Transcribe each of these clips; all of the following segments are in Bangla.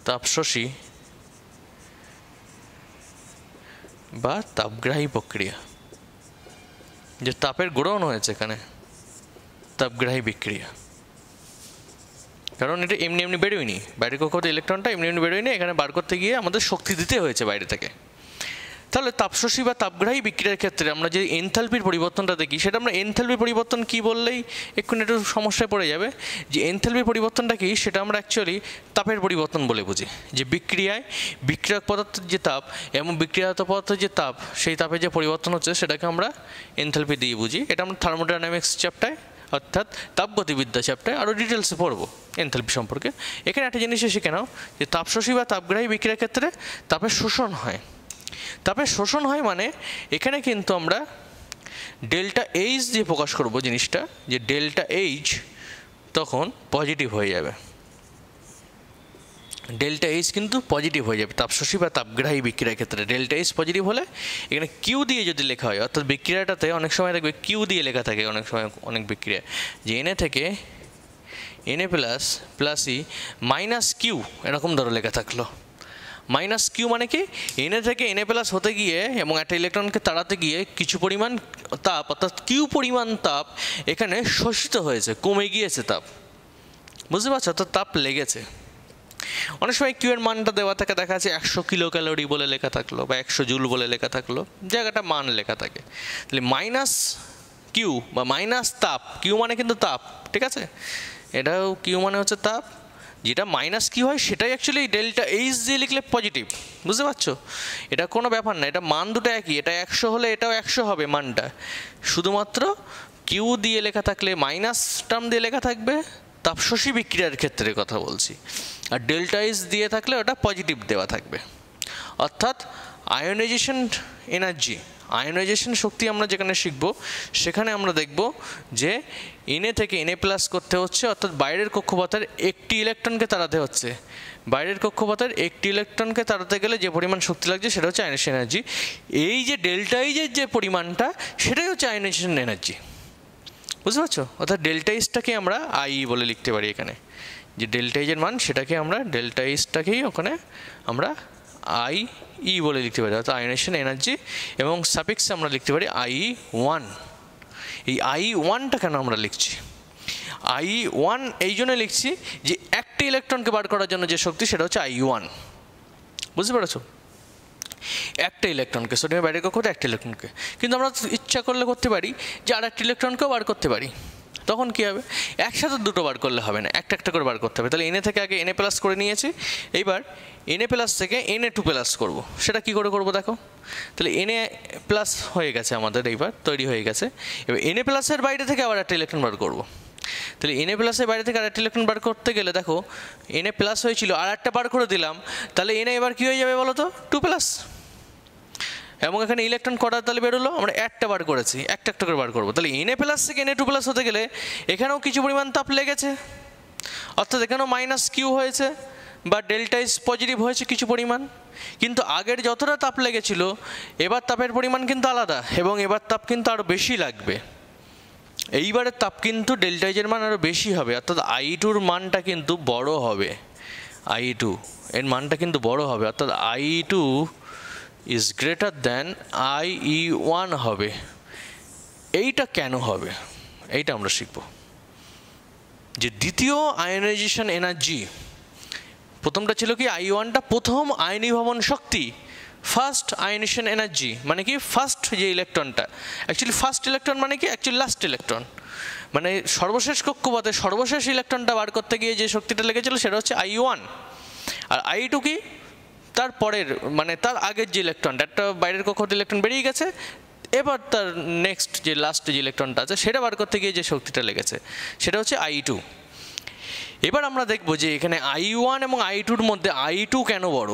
তাপশোষী বা তাপগ্রাহী প্রক্রিয়া, যে তাপের গ্রহণ হয়েছে এখানে, তাপগ্রাহী বিক্রিয়া। কারণ এটা এমনি এমনি বেরোয়নি, বাইরের কক্ষপথে ইলেকট্রনটা এমনি এমনি বেরোয়নি, এখানে বার করতে গিয়ে আমাদের শক্তি দিতে হয়েছে বাইরে থেকে। তাহলে তাপশোষী বা তাপগ্রাহী বিক্রিয়ার ক্ষেত্রে আমরা যে এনথালপির পরিবর্তনটা দেখি, সেটা আমরা এনথালপির পরিবর্তন কি বললেই এক্ষুনি একটু সমস্যায় পড়ে যাবে। যে এনথালপির পরিবর্তনটা কি, সেটা আমরা অ্যাকচুয়ালি তাপের পরিবর্তন বলে বুঝি। যে বিক্রিয়ায় বিক্রিয়ক পদার্থের যে তাপ এবং বিক্রিয়াত পদার্থের যে তাপ, সেই তাপের যে পরিবর্তন হচ্ছে সেটাকে আমরা এনথালপি দিয়ে বুঝি। এটা আমরা থার্মোডাইনামিক্স চ্যাপ্টারে, অর্থাৎ তাপগতিবিদ্যা চ্যাপ্টারে আরও ডিটেলসে পড়বো এনথালপি সম্পর্কে। এখানে একটা জিনিস শিখে নাও যে তাপশোষী বা তাপগ্রাহী বিক্রিয়ার ক্ষেত্রে তাপের শোষণ হয়। তাপের শোষণ হয় মানে এখানে কিন্তু আমরা ডেল্টা এইচ দিয়ে প্রকাশ করব জিনিসটা, যে ডেল্টা এইচ তখন পজিটিভ হয়ে যাবে। ডেল্টা এইচ কিন্তু পজিটিভ হয়ে যাবে তাপশোষী বা তাপগ্রাহী বিক্রিয়ার ক্ষেত্রে। ডেল্টা এইচ পজিটিভ হলে এখানে কিউ দিয়ে যদি লেখা হয়, অর্থাৎ বিক্রিয়াটাতে অনেক সময় দেখবে কিউ দিয়ে লেখা থাকে, অনেক সময় অনেক বিক্রিয়া, যে এনএ থেকে N A plus plus E minus Q, এরকম ধরো লেখা থাকলো। মাইনাস কিউ মানে কি, এনএ থেকে এনএ প্লাস হতে গিয়ে এবং একটা ইলেকট্রনকে তাড়াতে গিয়ে কিছু পরিমাণ তাপ, অর্থাৎ কিউ পরিমাণ তাপ এখানে শোষিত হয়েছে, কমে গিয়েছে তাপ। বুঝতে পারছো? অর্থাৎ তাপ লেগেছে। অনেক সময় কিউ এর মানটা দেওয়া থাকে, দেখা যাচ্ছে 100 কিলো ক্যালোরি বলে লেখা থাকলো বা 100 জুল বলে লেখা থাকলো, জায়গাটা মান লেখা থাকে। তাহলে মাইনাস কিউ বা মাইনাস তাপ, কিউ মানে কিন্তু তাপ, ঠিক আছে, এটাও কিউ মানে হচ্ছে তাপ, যেটা মাইনাস কিউ হয় সেটাই অ্যাকচুয়ালি ডেল্টা এইচ দিয়ে লিখলে পজিটিভ। বুঝতে পারছো? এটা কোনো ব্যাপার না, এটা মান দুটো একই, এটা 100 হলে এটাও 100 হবে মানটা, শুধুমাত্র কিউ দিয়ে লেখা থাকলে মাইনাস টার্ম দিয়ে লেখা থাকবে, তাপশোষী বিক্রিয়ার ক্ষেত্রে কথা বলছি। আর ডেল্টা এইচ দিয়ে থাকলে ওটা পজিটিভ দেওয়া থাকবে। অর্থাৎ আয়োনাইজেশন এনার্জি, আয়োনাইজেশন শক্তি আমরা যেখানে শিখব, সেখানে আমরা দেখব যে এনএ থেকে এনএ প্লাস করতে হচ্ছে, অর্থাৎ বাইরের কক্ষপথের একটি ইলেকট্রনকে তাড়াতে হচ্ছে। বাইরের কক্ষপথের একটি ইলেকট্রনকে তাড়াতে গেলে যে পরিমাণ শক্তি লাগছে সেটা হচ্ছে আয়োনাইজেশন এনার্জি। এই যে ডেল্টা এইচের যে পরিমাণটা, সেটাই হচ্ছে আয়োনাইজেশন এনার্জি। বুঝতে পারছো? অর্থাৎ ডেল্টা এইচটাকে আমরা আই বলে লিখতে পারি এখানে, যে ডেল্টা এইচের মান সেটাকে আমরা ডেল্টা এইচটাকেই ওখানে আমরা আই ই বলে লিখতে পারি, অর্থাৎ আয়োনাইজেশন এনার্জি, এবং সাফিক্সে আমরা লিখতে পারি I1। এই I1টা কেন আমরা লিখছি? I1 এই জন্য লিখছি যে একটা ইলেকট্রনকে বার করার জন্য যে শক্তি, সেটা হচ্ছে I1। বুঝতে পেরেছো? একটা ইলেকট্রনকে, সোডিয়ামের বাইরের কক্ষপথে একটা ইলেকট্রনকে, কিন্তু আমরা ইচ্ছা করলে করতে পারি যে আর একটা ইলেকট্রনকেও বার করতে পারি। তখন কী হবে? একসাথে দুটো বার করলে হবে না, একটা একটা করে বার করতে হবে। তাহলে এনএ থেকে আগে এনএ প্লাস করে নিয়েছি, এইবার এনএ প্লাস থেকে এনএ2 প্লাস করবো। সেটা কী করে করবো দেখো। তাহলে এনএ প্লাস হয়ে গেছে আমাদের, এইবার তৈরি হয়ে গেছে। এবার এনএ প্লাসের বাইরে থেকে আবার একটা ইলেকট্রন বার করবো। তাহলে এনএ প্লাসের বাইরে থেকে আর একটা ইলেকট্রন বার করতে গেলে দেখো এনএ প্লাস হয়েছিল, আর একটা বার করে দিলাম, তাহলে এনএ এবার কী হয়ে যাবে বলো তো? 2 প্লাস। এবং এখানে ইলেকট্রন কটা তাহলে বেরোলো? আমরা একটা বার করেছি, একটা একটা করে বার করবো। তাহলে এনএ প্লাস থেকে এনএ2 প্লাস হতে গেলে এখানেও কিছু পরিমাণ তাপ লেগেছে, অর্থাৎ এখানেও মাইনাস কিউ হয়েছে বা ডেল্টা এইচ পজিটিভ হয়েছে কিছু পরিমাণ। কিন্তু আগের যতটা তাপ লেগেছিল, এবার তাপের পরিমাণ কিন্তু আলাদা, এবং এবার তাপ কিন্তু আরও বেশি লাগবে। এইবারের তাপ কিন্তু ডেল্টা এইচের মান আরও বেশি হবে, অর্থাৎ I2-র মানটা কিন্তু বড় হবে। I2 এর মানটা কিন্তু বড় হবে, অর্থাৎ I2 is greater than IE1 হবে। এইটা কেন হবে, এইটা আমরা শিখব। যে দ্বিতীয় আয়োনাইজেশন এনার্জি, প্রথমটা ছিল কি I1টা প্রথম আয়নীভবন শক্তি, ফার্স্ট আয়োনেশন এনার্জি, মানে কি ফার্স্ট যে ইলেকট্রনটা, অ্যাকচুয়ালি ফার্স্ট ইলেকট্রন মানে কি অ্যাকচুয়ালি লাস্ট ইলেকট্রন, মানে সর্বশেষ কক্ষপথে সর্বশেষ ইলেকট্রনটা বার করতে গিয়ে যে শক্তিটা লেগেছিল সেটা হচ্ছে I1। আর I2 কি তার পরের, মানে তার আগের যে ইলেকট্রনটা, একটা বাইরের কক্ষপথে ইলেকট্রন বেরিয়ে গেছে, এবার তার নেক্সট যে লাস্ট যে ইলেকট্রনটা আছে সেটা বার করতে গিয়ে যে শক্তিটা লেগেছে সেটা হচ্ছে I2। এবার আমরা দেখব যে এখানে I1 এবং I2-র মধ্যে I2 কেন বড়,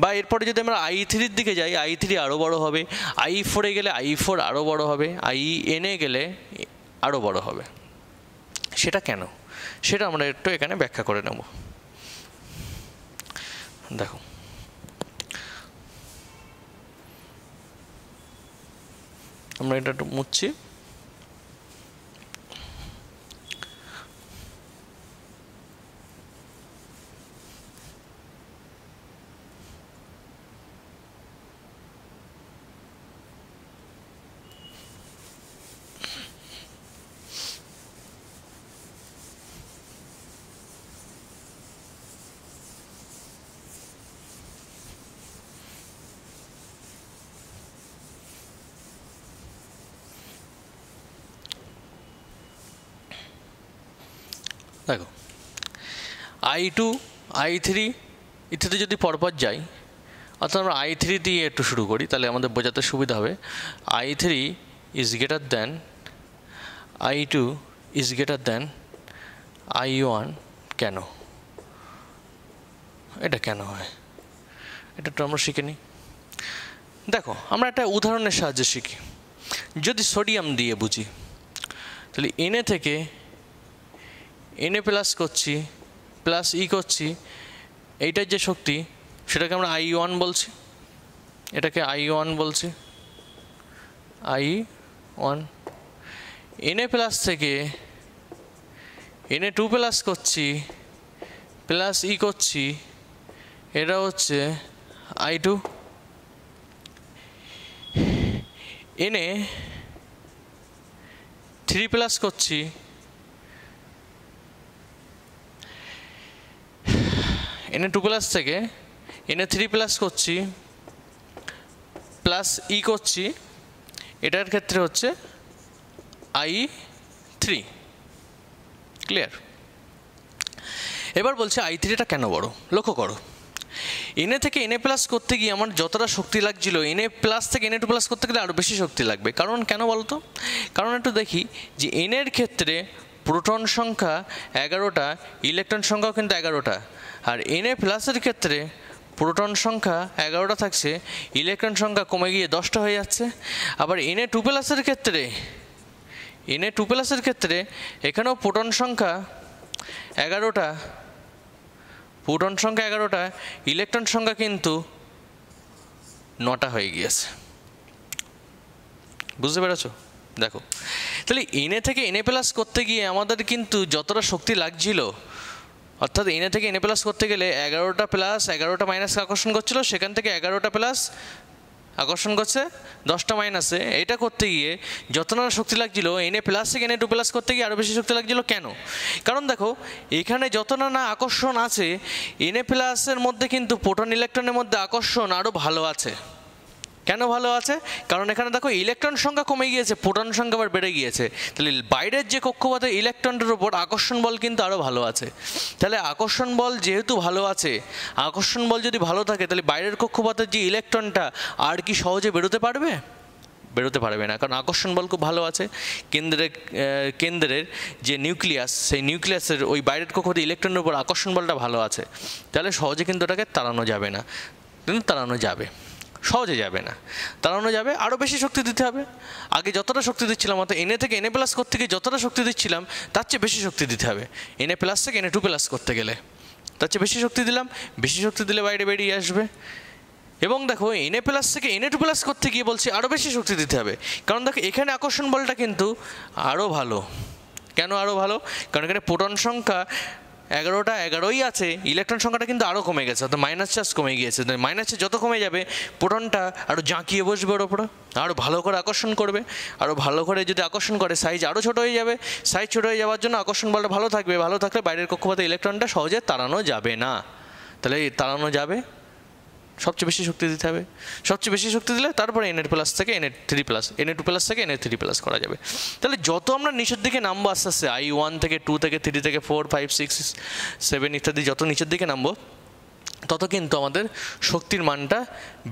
বা এরপরে যদি আমরা I3-র দিকে যাই, I3 আরও বড় হবে, I4-এ গেলে I4 আরও বড় হবে, IN-এ গেলে আরও বড় হবে। সেটা কেন, সেটা আমরা একটু এখানে ব্যাখ্যা করে নেব। দেখো, আমরা এটা একটু মুছছি। দেখো I2 I3 ইত্যাদি যদি পরপর যাই, অর্থাৎ আমরা I3 দিয়ে একটু শুরু করি, তাহলে আমাদের বোঝাতে সুবিধা হবে। I3 is greater than I2 is greater than I1। কেন এটা কেন হয়, এটা তো আমরা শিখে নিই। দেখো আমরা একটা উদাহরণের সাহায্যে শিখি। যদি সোডিয়াম দিয়ে বুঝি, তাহলে Na থেকে Na প্লাস করছি, প্লাস ই করছি, এইটার যে শক্তি সেটাকে আমরা I1 বলছি, এটাকে I1 বলছি, I1। Na প্লাস থেকে Na2 প্লাস করছি, প্লাস ই করছি, এটা হচ্ছে I2। Na3 প্লাস করছি, Na2 প্লাস থেকে Na3 প্লাস করছি, প্লাস ই করছি, এটার ক্ষেত্রে হচ্ছে I3। ক্লিয়ার? এবার বলছে I3টা কেন বড়। লক্ষ্য করো, Na থেকে Na প্লাস করতে গিয়ে আমার যতটা শক্তি লাগছিল, Na প্লাস থেকে Na2 প্লাস করতে গেলে আরও বেশি শক্তি লাগবে। কারণ কেন বলো তো? কারণ একটু দেখি যে এর ক্ষেত্রে প্রোটন সংখ্যা 11টা, ইলেকট্রন সংখ্যাও কিন্তু 11টা, আর Na প্লাসের ক্ষেত্রে প্রোটন সংখ্যা 11টা থাকছে, ইলেকট্রন সংখ্যা কমে গিয়ে 10টা হয়ে যাচ্ছে। আবার Na2 প্লাসের ক্ষেত্রে এখানেও প্রোটন সংখ্যা 11টা, প্রোটন সংখ্যা 11টা, ইলেকট্রন সংখ্যা কিন্তু 9টা হয়ে গিয়েছে। বুঝতে পেরেছো? দেখো তাহলে Na থেকে Na প্লাস করতে গিয়ে আমাদের কিন্তু যতটা শক্তি লাগছিল, অর্থাৎ Na থেকে Na প্লাস করতে গেলে 11টা প্লাস 11টা মাইনাসকে আকর্ষণ করছিল, সেখান থেকে 11টা প্লাস আকর্ষণ করছে 10টা মাইনাসে। এটা করতে গিয়ে যত না শক্তি লাগছিল, Na প্লাস থেকে Na2 প্লাস করতে গিয়ে আরও বেশি শক্তি লাগছিল। কেন? কারণ দেখো এখানে যত না আকর্ষণ আছে, Na প্লাসের মধ্যে কিন্তু প্রোটন ইলেকট্রনের মধ্যে আকর্ষণ আরও ভালো আছে। কেন ভালো আছে? কারণ এখানে দেখো ইলেকট্রন সংখ্যা কমে গিয়েছে, প্রোটন সংখ্যা আবার বেড়ে গিয়েছে। তাহলে বাইরের যে কক্ষপথে ইলেকট্রনের উপর আকর্ষণ বল কিন্তু আরও ভালো আছে। তাহলে আকর্ষণ বল যেহেতু ভালো আছে, আকর্ষণ বল যদি ভালো থাকে, তাহলে বাইরের কক্ষপথের যে ইলেকট্রনটা আর কি সহজে বেরোতে পারবে? বেরোতে পারবে না, কারণ আকর্ষণ বল খুব ভালো আছে। কেন্দ্রের যে নিউক্লিয়াস, সেই নিউক্লিয়াসের ওই বাইরের কক্ষপথে ইলেকট্রনের উপর আকর্ষণ বলটা ভালো আছে। তাহলে সহজে কিন্তু ওটাকে তাড়ানো যাবে না, কিন্তু তাড়ানো যাবে, সহজে যাবে না, তাড়ানো যাবে। আরও বেশি শক্তি দিতে হবে। আগে যতটা শক্তি দিচ্ছিলাম, অর্থাৎ Na থেকে Na প্লাস করতে গিয়ে যতটা শক্তি দিচ্ছিলাম, তার চেয়ে বেশি শক্তি দিতে হবে। Na প্লাস থেকে Na2 প্লাস করতে গেলে তার চেয়ে বেশি শক্তি দিলাম, বেশি শক্তি দিলে বাইরে বেরিয়ে আসবে। এবং দেখো Na প্লাস থেকে Na2 প্লাস করতে গিয়ে বলছি আরও বেশি শক্তি দিতে হবে, কারণ দেখো এখানে আকর্ষণ বলটা কিন্তু আরও ভালো। কেন আরও ভালো? কারণ এখানে প্রোটন সংখ্যা 11টা 11ই আছে, ইলেকট্রন সংখ্যাটা কিন্তু আরও কমে গেছে, অর্থাৎ মাইনাস চার্জ কমে গিয়েছে। মাইনাস চার্জ যত কমে যাবে, প্রোটনটা আরও জাঁকিয়ে বসবে ওর ওপরে, আরও ভালো করে আকর্ষণ করবে। আরও ভালো করে যদি আকর্ষণ করে, সাইজ আরও ছোটো হয়ে যাবে। সাইজ ছোটো হয়ে যাওয়ার জন্য আকর্ষণ বলটা ভালো থাকবে, ভালো থাকলে বাইরের কক্ষপথে ইলেকট্রনটা সহজে তাড়ানো যাবে না। তাহলে তাড়ানো যাবে, সবচেয়ে বেশি শক্তি দিতে হবে। সবচেয়ে বেশি শক্তি দিলে তারপরে Na প্লাস থেকে Na3 প্লাস, Na2 প্লাস থেকে Na3 প্লাস করা যাবে। তাহলে যত আমরা নিচের দিকে নামবো আস্তে আস্তে, I1 থেকে 2 থেকে 3 থেকে 4 5 6 7 ইত্যাদি যত নিচের দিকে নামবো, তত কিন্তু আমাদের শক্তির মানটা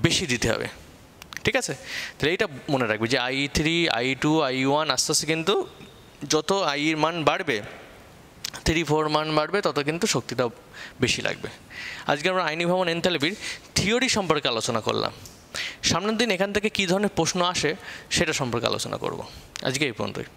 বেশি দিতে হবে। ঠিক আছে? তাহলে এইটা মনে রাখবে যে I3 I2 I1 আস্তে আস্তে কিন্তু যত I এর মান বাড়বে, 3 4 মান বাড়বে, তত কিন্তু শক্তিটা বেশি লাগবে। আজকে আমরা আইনি ভবন এনথালপির থিওরি সম্পর্কে আলোচনা করলাম। সামনের দিন এখান থেকে কী ধরনের প্রশ্ন আসে সেটা সম্পর্কে আলোচনা করব। আজকে এই পর্যন্তই।